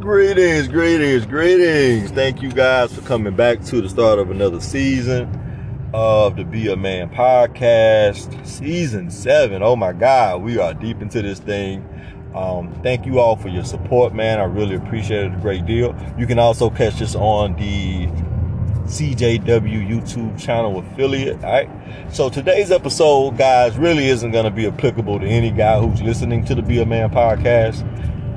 Greetings. Thank you guys for coming back to the start of another season of the Be a Man podcast, season 7. Oh my God, we are deep into this thing. Thank you all for your support, man. I really appreciate it a great deal. You can also catch this on the CJW YouTube channel affiliate. All right. So today's episode, guys, really isn't going to be applicable to any guy who's listening to the Be a Man podcast.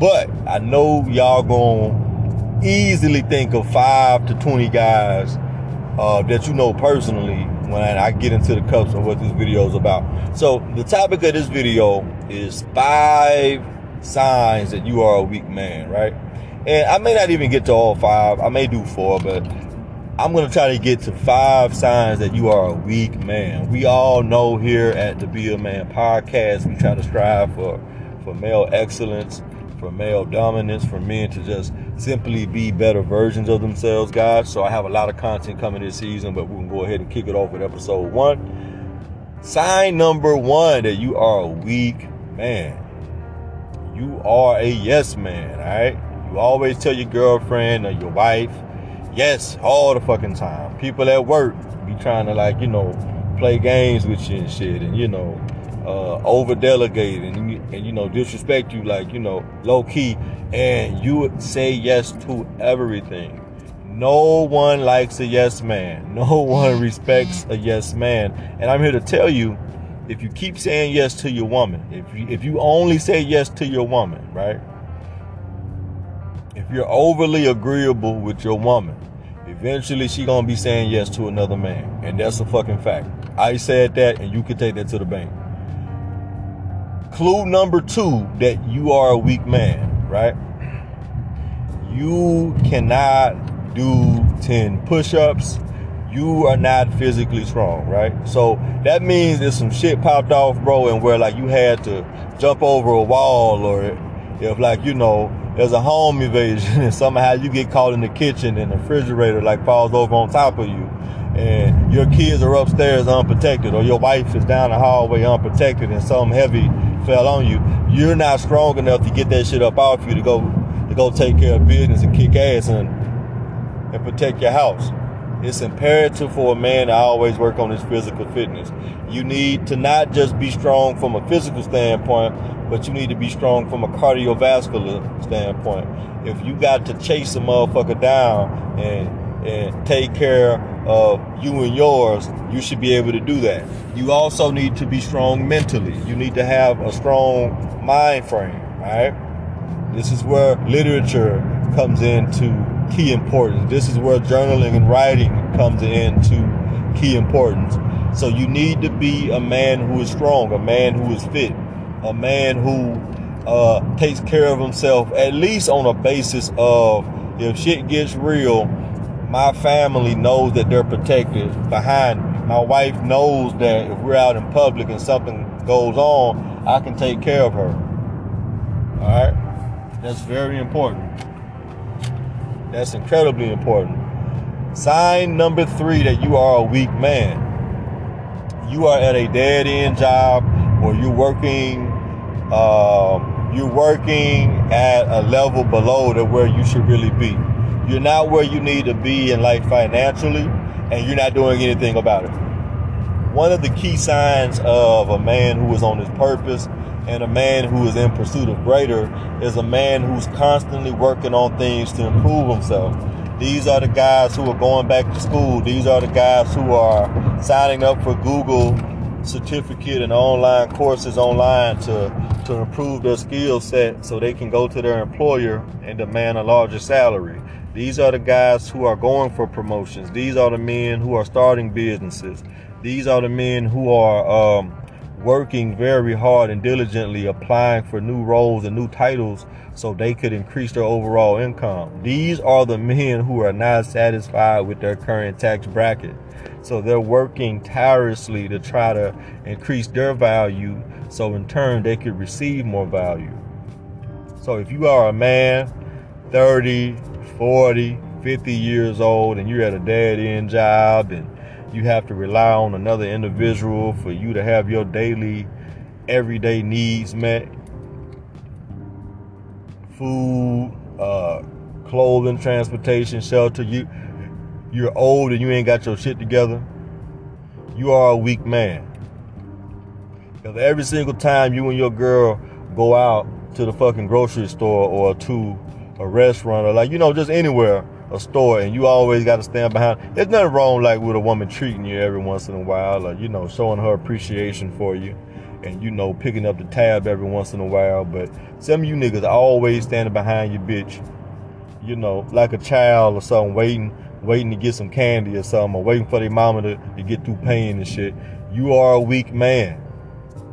But I know y'all gonna easily think of 5 to 20 guys that you know personally when I get into the cups of what this video is about. So the topic of this video is 5 signs that you are a weak man, right? And I may not even get to all 5. I may do 4, but I'm going to try to get to 5 signs that you are a weak man. We all know here at the Be a Man podcast, we try to strive for male excellence, for male dominance, for men to just simply be better versions of themselves, guys. So I have a lot of content coming this season, but we're going to go ahead and kick it off with episode 1. Sign number 1 that you are a weak man. You are a yes man, all right? You always tell your girlfriend or your wife, yes, all the fucking time. People at work be trying to play games with you and shit, and over delegate and disrespect you low key, and you would say yes to everything. No one likes a yes man. No one respects a yes man. And I'm here to tell you, if you keep saying yes to your woman, if you only say yes to your woman, right? If you're overly agreeable with your woman, eventually she gonna be saying yes to another man. And that's a fucking fact. I said that, and you can take that to the bank. Clue number 2 that you are a weak man, right? You cannot do 10 push-ups. You are not physically strong, right? So that means if some shit popped off, bro, and where you had to jump over a wall, or if there's a home invasion and somehow you get caught in the kitchen and the refrigerator falls over on top of you, and your kids are upstairs unprotected, or your wife is down the hallway unprotected and something heavy fell on you, you're not strong enough to get that shit up off you to go take care of business and kick ass and protect your house. It's imperative for a man to always work on his physical fitness. You need to not just be strong from a physical standpoint, but you need to be strong from a cardiovascular standpoint. If you got to chase a motherfucker down and take care of you and yours, you should be able to do that. You also need to be strong mentally. You need to have a strong mind frame, right? This is where literature comes into key importance. This is where journaling and writing comes into key importance. So you need to be a man who is strong, a man who is fit, a man who takes care of himself, at least on a basis of, if shit gets real, my family knows that they're protected behind me. My wife knows that if we're out in public and something goes on, I can take care of her. All right? That's very important. That's incredibly important. Sign number 3 that you are a weak man. You are at a dead-end job, or you're working at a level below to where you should really be. You're not where you need to be in life financially, and you're not doing anything about it. One of the key signs of a man who is on his purpose and a man who is in pursuit of greater is a man who's constantly working on things to improve himself. These are the guys who are going back to school. These are the guys who are signing up for Google certificate and online courses online to improve their skill set so they can go to their employer and demand a larger salary. These are the guys who are going for promotions. These are the men who are starting businesses. These are the men who are working very hard and diligently applying for new roles and new titles so they could increase their overall income. These are the men who are not satisfied with their current tax bracket. So they're working tirelessly to try to increase their value so in turn they could receive more value. So if you are a man, 30, 40, 50 years old, and you're at a dead-end job and you have to rely on another individual for you to have your daily, everyday needs met, food, clothing, transportation, shelter, you're old and you ain't got your shit together, you are a weak man. Because every single time you and your girl go out to the fucking grocery store or to a restaurant or just anywhere, a store, and you always got to stand behind. There's nothing wrong with a woman treating you every once in a while, or showing her appreciation for you, and picking up the tab every once in a while. But some of you niggas always standing behind your bitch, like a child or something, waiting to get some candy or something, or waiting for their mama to get through pain and shit. You are a weak man.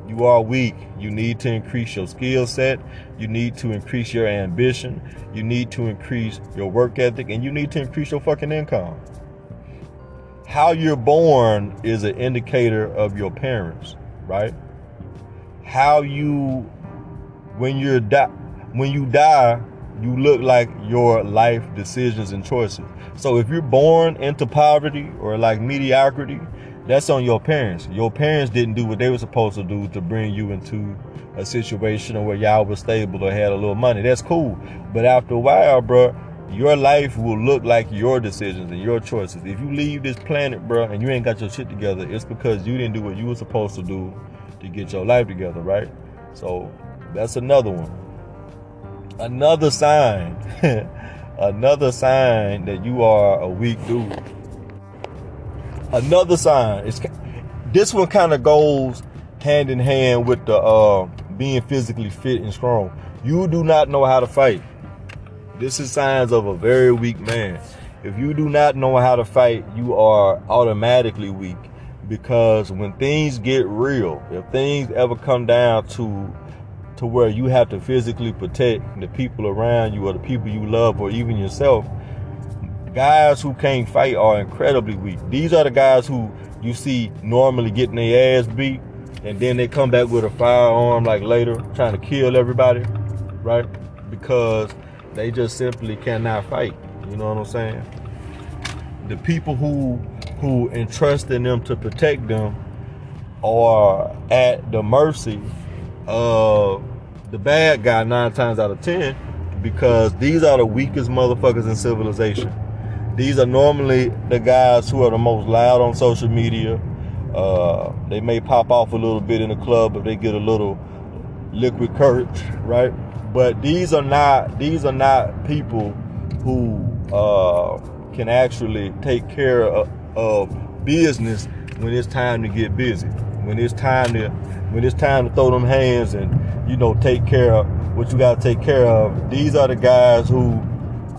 You are weak. You need to increase your skill set. You need to increase your ambition. You need to increase your work ethic, and you need to increase your fucking income. How you're born is an indicator of your parents, right? When you die, you look like your life decisions and choices. So if you're born into poverty or like mediocrity, that's on your parents. Your parents didn't do what they were supposed to do to bring you into a situation where y'all was stable or had a little money. That's cool. But after a while, bro, your life will look like your decisions and your choices. If you leave this planet, bro, and you ain't got your shit together, it's because you didn't do what you were supposed to do to get your life together, right? So that's another one. Another sign, another sign that you are a weak dude. Another sign is, this one kind of goes hand in hand with the being physically fit and strong. You do not know how to fight. This is signs of a very weak man. If you do not know how to fight, you are automatically weak, because when things get real, if things ever come down to where you have to physically protect the people around you or the people you love or even yourself, guys who can't fight are incredibly weak. These are the guys who you see normally getting their ass beat, and then they come back with a firearm like later trying to kill everybody, right? Because they just simply cannot fight. You know what I'm saying? The people who entrust in them to protect them are at the mercy of the bad guy 9 times out of 10, because these are the weakest motherfuckers in civilization. These are normally the guys who are the most loud on social media. They may pop off a little bit in the club if they get a little liquid courage, right? But these are not people who can actually take care of business when it's time to get busy. When it's time to throw them hands and take care of what you gotta take care of. These are the guys who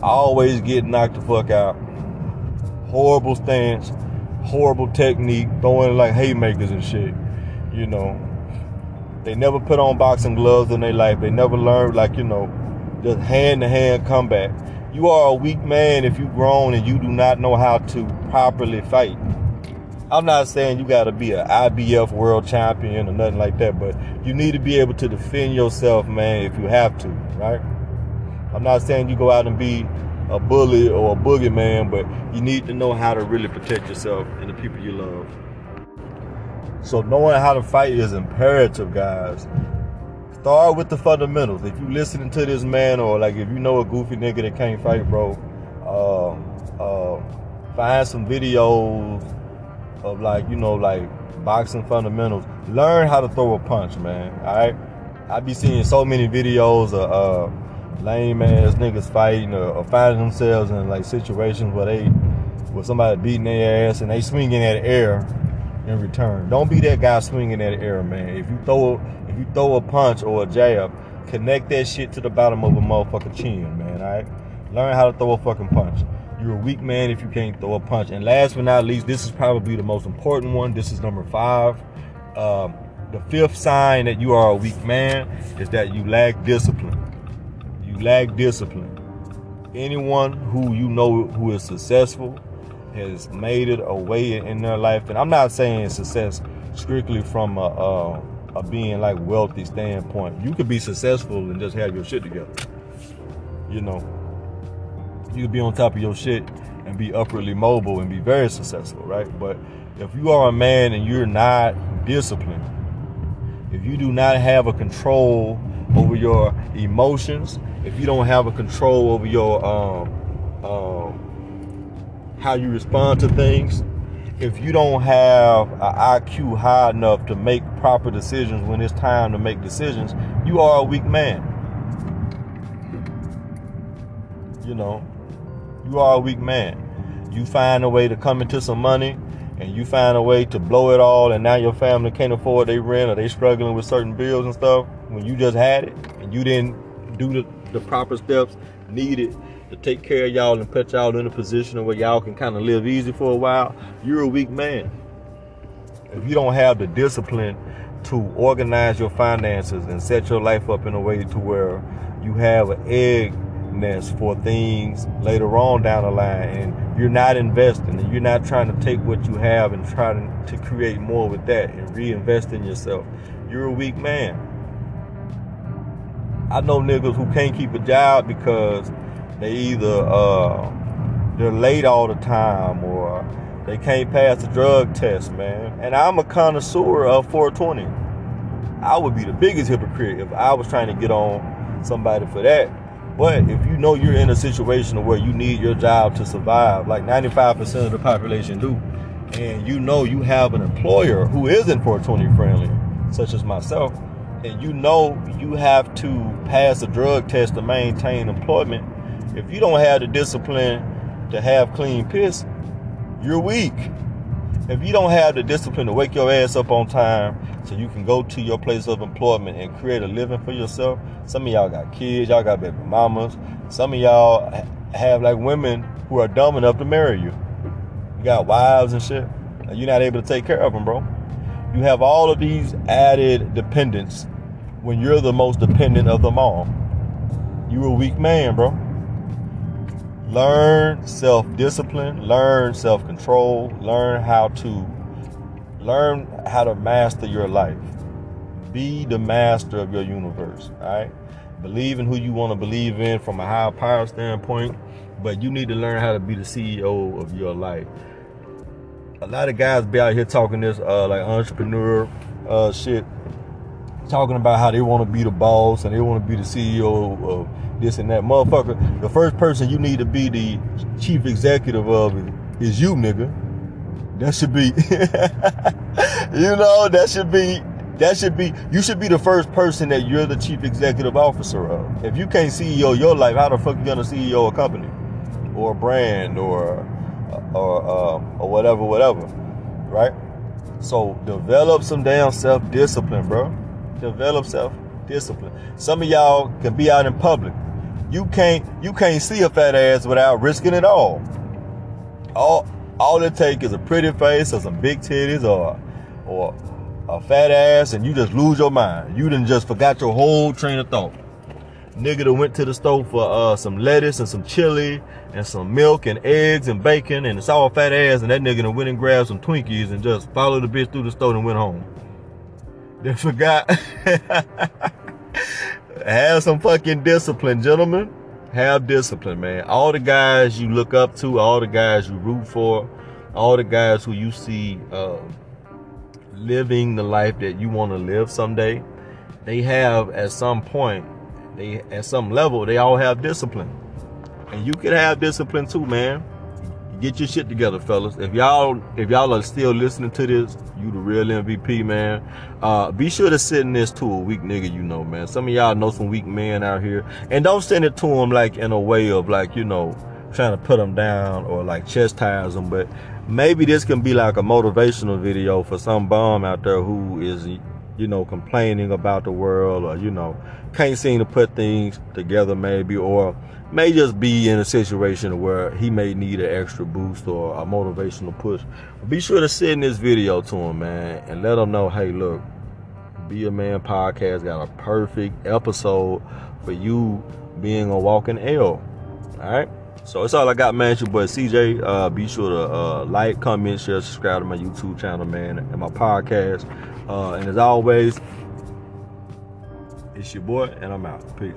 always get knocked the fuck out. Horrible stance, horrible technique, throwing like haymakers and shit. They never put on boxing gloves in their life. They never learned just hand-to-hand combat. You are a weak man if you've grown and you do not know how to properly fight. I'm not saying you gotta be an IBF world champion or nothing like that, but you need to be able to defend yourself, man, if you have to, right? I'm not saying you go out and be a bully or a boogeyman, but you need to know how to really protect yourself and the people you love. So knowing how to fight is imperative, guys. Start with the fundamentals. If you listening to this man, or if you know a goofy nigga that can't fight, bro, find some videos of boxing fundamentals. Learn how to throw a punch, man. All right. I be seeing so many videos of lame ass niggas fighting or finding themselves in situations where somebody beating their ass and they swinging at air in return. Don't be that guy swinging at air, man. If you throw a punch or a jab, connect that shit to the bottom of a motherfucking chin, man. All right. Learn how to throw a fucking punch. You're a weak man if you can't throw a punch. And last but not least, this is probably the most important one. This is number 5. The 5th sign that you are a weak man is that you lack discipline. You lack discipline. Anyone who who is successful has made it a way in their life. And I'm not saying success strictly from a being wealthy standpoint. You could be successful and just have your shit together. You could be on top of your shit and be upwardly mobile and be very successful, right? But if you are a man and you're not disciplined, if you do not have a control over your emotions, if you don't have a control over your how you respond to things. If you don't have an IQ high enough to make proper decisions when it's time to make decisions, you are a weak man. You know, you are a weak man. You find a way to come into some money and you find a way to blow it all, and now your family can't afford their rent or they struggling with certain bills and stuff when you just had it and you didn't do the proper steps needed to take care of y'all and put y'all in a position where y'all can kind of live easy for a while. You're a weak man. If you don't have the discipline to organize your finances and set your life up in a way to where you have an egg nest for things later on down the line, and you're not investing and you're not trying to take what you have and trying to create more with that and reinvest in yourself, you're a weak man. I know niggas who can't keep a job because they either they're late all the time or they can't pass the drug test, man. And I'm a connoisseur of 420. I would be the biggest hypocrite if I was trying to get on somebody for that. But if you know you're in a situation where you need your job to survive, like 95% of the population do, and you know you have an employer who isn't 420 friendly, such as myself, and you know you have to pass a drug test to maintain employment, if you don't have the discipline to have clean piss, you're weak. If you don't have the discipline to wake your ass up on time so you can go to your place of employment and create a living for yourself, some of y'all got kids, y'all got baby mamas, some of y'all have like women who are dumb enough to marry you. You got wives and shit, and you're not able to take care of them, bro. You have all of these added dependents when you're the most dependent of them all. You're a weak man, bro. Learn self-discipline, learn self-control, learn how to master your life. Be the master of your universe, all right? Believe in who you want to believe in from a higher power standpoint, but you need to learn how to be the CEO of your life. A lot of guys be out here talking this like entrepreneur shit, talking about how they want to be the boss and they want to be the CEO of this and that. Motherfucker, the first person you need to be the chief executive of is you, nigga. That should be, you should be the first person that you're the chief executive officer of. If you can't CEO your life, how the fuck you gonna CEO a company or a brand or whatever, right? So develop some damn self-discipline, bro. Develop self-discipline. Some of y'all can be out in public. You can't see a fat ass without risking it all. All it takes is a pretty face or some big titties or a fat ass, and you just lose your mind. You done just forgot your whole train of thought. Nigga that went to the store for some lettuce and some chili and some milk and eggs and bacon, and it's all fat ass, and that nigga done went and grabbed some Twinkies and just followed the bitch through the store and went home. They forgot. Have some fucking discipline, gentlemen. Have discipline, man. All the guys you look up to, all the guys you root for, all the guys who you see living the life that you want to live someday, they have at some point, at some level, they all have discipline. And you can have discipline too, man. Get your shit together, fellas. If y'all are still listening to this, you the real MVP, man. Be sure to send this to a weak nigga you know, man. Some of y'all know some weak men out here. And don't send it to them like in a way of like, you know, trying to put them down or like chastise them. But maybe this can be like a motivational video for some bum out there who is, you know, complaining about the world, or, you know, can't seem to put things together maybe, or may just be in a situation where he may need an extra boost or a motivational push. Be sure to send this video to him, man, and let him know, hey, look, Be a Man Podcast got a perfect episode for you being a walking L. All right? So that's all I got, man. It's your boy CJ. Be sure to like, comment, share, subscribe to my YouTube channel, man, and my podcast. And as always, it's your boy, and I'm out. Peace.